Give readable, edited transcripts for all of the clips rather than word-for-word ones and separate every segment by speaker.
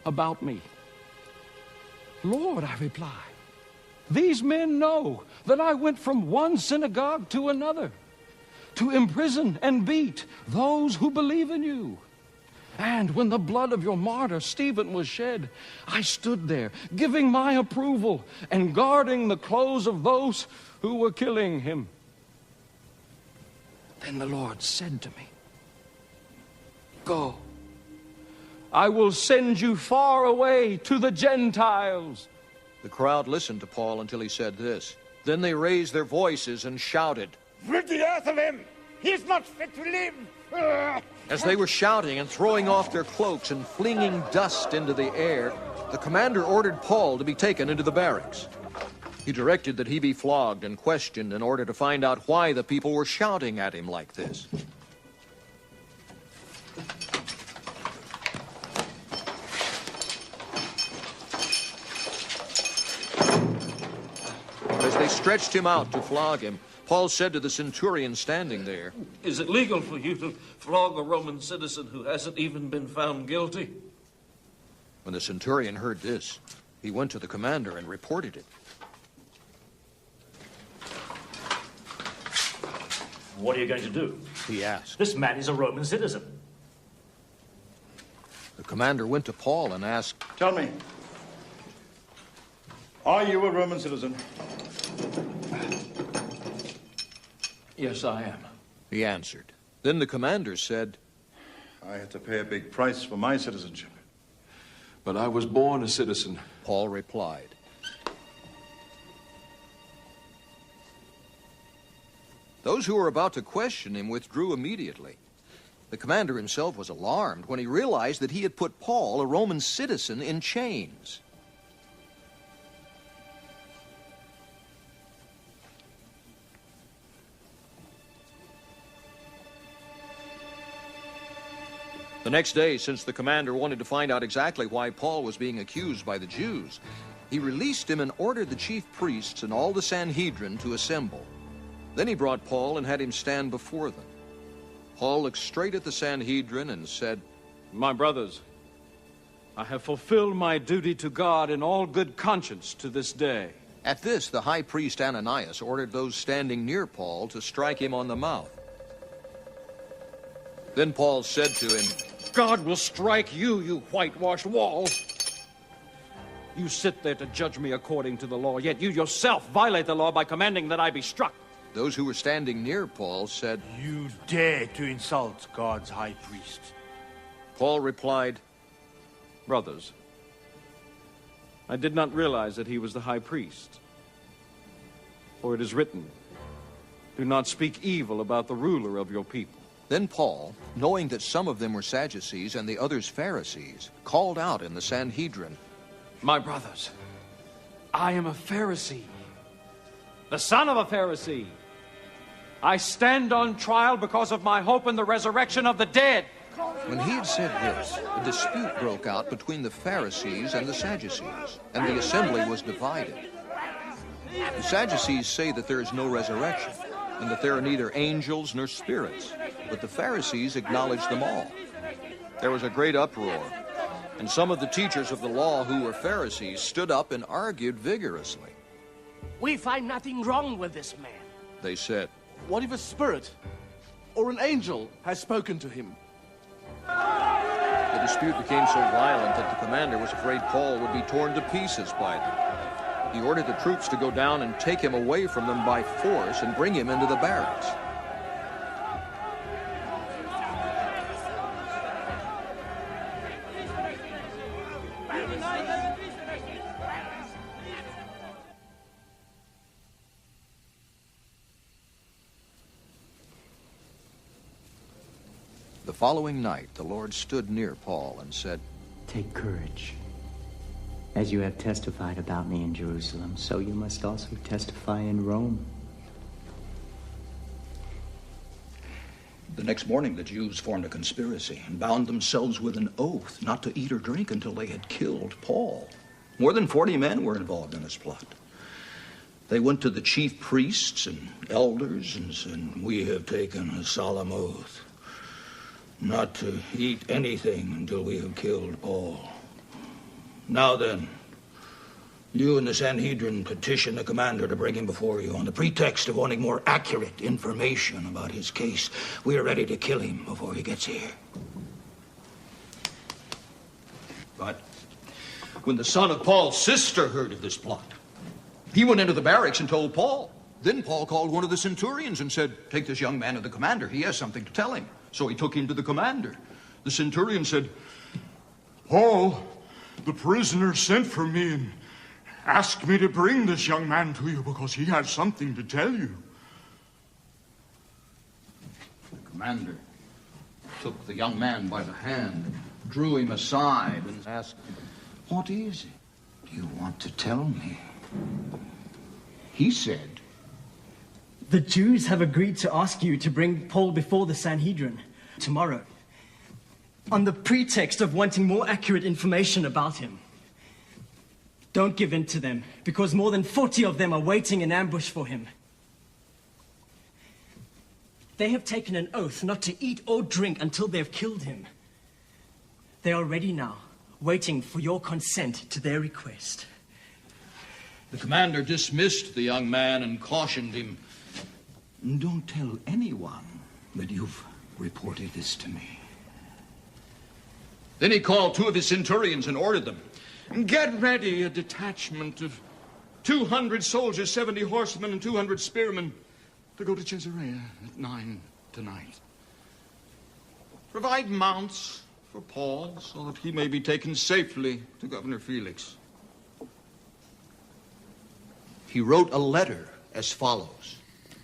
Speaker 1: about me. Lord, I reply, these men know that I went from one synagogue to another to imprison and beat those who believe in you. And when the blood of your martyr Stephen was shed, I stood there giving my approval and guarding the clothes of those who were killing him. Then the Lord said to me, go. I will send you far away to the Gentiles.
Speaker 2: The crowd listened to Paul until he said this. Then they raised their voices and shouted,
Speaker 3: "Rid the earth of him! He is not fit to live!"
Speaker 2: As they were shouting and throwing off their cloaks and flinging dust into the air, the commander ordered Paul to be taken into the barracks. He directed that he be flogged and questioned in order to find out why the people were shouting at him like this. As they stretched him out to flog him, Paul said to the centurion standing there,
Speaker 4: "Is it legal for you to flog a Roman citizen who hasn't even been found guilty?"
Speaker 2: When the centurion heard this, he went to the commander and reported it.
Speaker 5: What are you going to do?
Speaker 2: He asked.
Speaker 5: This man is a Roman citizen.
Speaker 2: The commander went to Paul and asked,
Speaker 3: "Tell me, are you a Roman citizen?"
Speaker 1: Yes, I am.
Speaker 2: He answered. Then the commander said,
Speaker 3: "I had to pay a big price for my citizenship."
Speaker 1: But I was born a citizen.
Speaker 2: Paul replied. Those who were about to question him withdrew immediately. The commander himself was alarmed when he realized that he had put Paul, a Roman citizen, in chains. The next day, since the commander wanted to find out exactly why Paul was being accused by the Jews, he released him and ordered the chief priests and all the Sanhedrin to assemble. Then he brought Paul and had him stand before them. Paul looked straight at the Sanhedrin and said,
Speaker 1: My brothers, I have fulfilled my duty to God in all good conscience to this day.
Speaker 2: At this, the high priest Ananias ordered those standing near Paul to strike him on the mouth. Then Paul said to him,
Speaker 1: God will strike you, you whitewashed walls. You sit there to judge me according to the law, yet you yourself violate the law by commanding that I be struck.
Speaker 2: Those who were standing near Paul said,
Speaker 6: You dare to insult God's high priest.
Speaker 2: Paul replied,
Speaker 1: Brothers, I did not realize that he was the high priest. For it is written, do not speak evil about the ruler of your people.
Speaker 2: Then Paul, knowing that some of them were Sadducees and the others Pharisees, called out in the Sanhedrin,
Speaker 1: My brothers, I am a Pharisee, the son of a Pharisee. I stand on trial because of my hope in the resurrection of the dead.
Speaker 2: When he had said this, a dispute broke out between the Pharisees and the Sadducees, and the assembly was divided. The Sadducees say that there is no resurrection, and that there are neither angels nor spirits, but the Pharisees acknowledge them all. There was a great uproar, and some of the teachers of the law who were Pharisees stood up and argued vigorously.
Speaker 7: We find nothing wrong with this man.
Speaker 2: They said,
Speaker 8: What if a spirit or an angel has spoken to him?
Speaker 2: The dispute became so violent that the commander was afraid Paul would be torn to pieces by them. He ordered the troops to go down and take him away from them by force and bring him into the barracks. The following night, the Lord stood near Paul and said,
Speaker 9: Take courage. As you have testified about me in Jerusalem, so you must also testify in Rome.
Speaker 10: The next morning, the Jews formed a conspiracy and bound themselves with an oath not to eat or drink until they had killed Paul. More than 40 men were involved in this plot. They went to the chief priests and elders and said, We have taken a solemn oath not to eat anything until we have killed Paul. Now then, you and the Sanhedrin petition the commander to bring him before you on the pretext of wanting more accurate information about his case. We are ready to kill him before he gets here. But when the son of Paul's sister heard of this plot, he went into the barracks and told Paul. Then Paul called one of the centurions and said, "Take this young man to the commander. He has something to tell him." So he took him to the commander. The centurion said,
Speaker 6: Paul, the prisoner, sent for me and asked me to bring this young man to you because he has something to tell you.
Speaker 10: The commander took the young man by the hand, drew him aside, and asked, "What is it you want to tell me?" He said,
Speaker 11: "The Jews have agreed to ask you to bring Paul before the Sanhedrin tomorrow, on the pretext of wanting more accurate information about him. Don't give in to them, because more than 40 of them are waiting in ambush for him. They have taken an oath not to eat or drink until they have killed him. They are ready now, waiting for your consent to their request."
Speaker 10: The commander dismissed the young man and cautioned him, "Don't tell anyone that you've reported this to me." Then he called two of his centurions and ordered them,
Speaker 6: Get ready a detachment of 200 soldiers, 70 horsemen, and 200 spearmen to go to Caesarea at 9 tonight. Provide mounts for Paul so that he may be taken safely to Governor Felix.
Speaker 10: He wrote a letter as follows.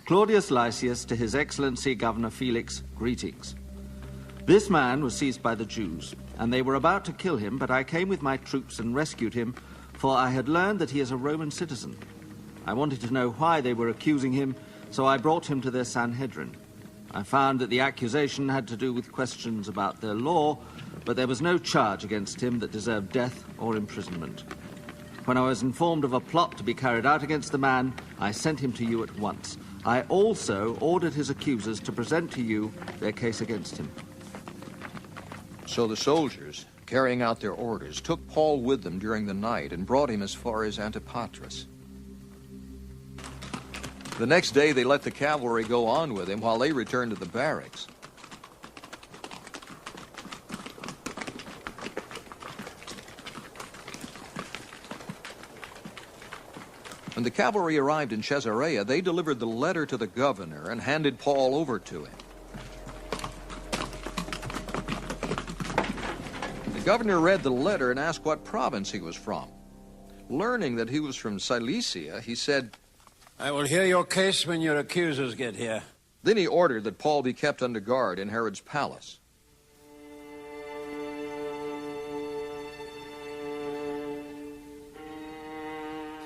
Speaker 12: Claudius Lysias to His Excellency Governor Felix, greetings. This man was seized by the Jews, and they were about to kill him, but I came with my troops and rescued him, for I had learned that he is a Roman citizen. I wanted to know why they were accusing him, so I brought him to their Sanhedrin. I found that the accusation had to do with questions about their law, but there was no charge against him that deserved death or imprisonment. When I was informed of a plot to be carried out against the man, I sent him to you at once. I also ordered his accusers to present to you their case against him.
Speaker 2: So the soldiers, carrying out their orders, took Paul with them during the night and brought him as far as Antipatris. The next day they let the cavalry go on with him while they returned to the barracks. When the cavalry arrived in Caesarea, they delivered the letter to the governor and handed Paul over to him. The governor read the letter and asked what province he was from. Learning that he was from Cilicia, he said,
Speaker 13: "I will hear your case when your accusers get here."
Speaker 2: Then he ordered that Paul be kept under guard in Herod's palace.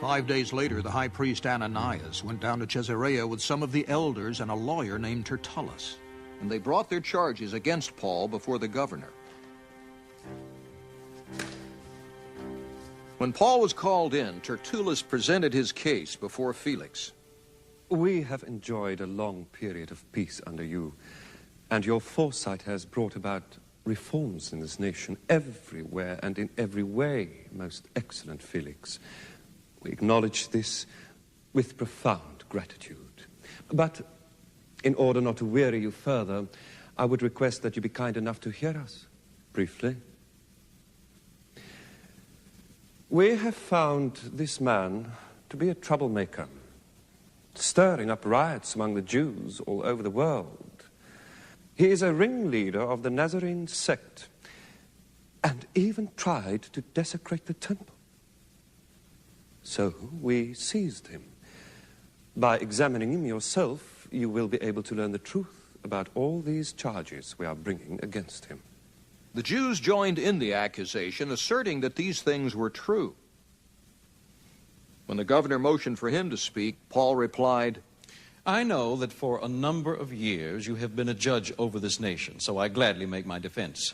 Speaker 10: "5 days later, the high priest Ananias went down to Caesarea with some of the elders and a lawyer named Tertullus.
Speaker 2: And they brought their charges against Paul before the governor. When Paul was called in, Tertullus presented his case before Felix.
Speaker 14: "We have enjoyed a long period of peace under you, and your foresight has brought about reforms in this nation everywhere and in every way, most excellent Felix. We acknowledge this with profound gratitude. But in order not to weary you further, I would request that you be kind enough to hear us briefly. We have found this man to be a troublemaker, stirring up riots among the Jews all over the world. He is a ringleader of the Nazarene sect, and even tried to desecrate the temple. So we seized him. By examining him yourself, you will be able to learn the truth about all these charges we are bringing against him."
Speaker 2: The Jews joined in the accusation, asserting that these things were true. When the governor motioned for him to speak, Paul replied,
Speaker 1: "I know that for a number of years you have been a judge over this nation, so I gladly make my defense.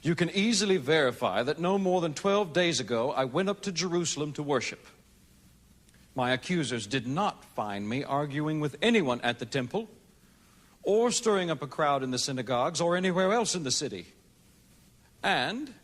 Speaker 1: You can easily verify that no more than 12 days ago I went up to Jerusalem to worship. My accusers did not find me arguing with anyone at the temple, or stirring up a crowd in the synagogues, or anywhere else in the city. And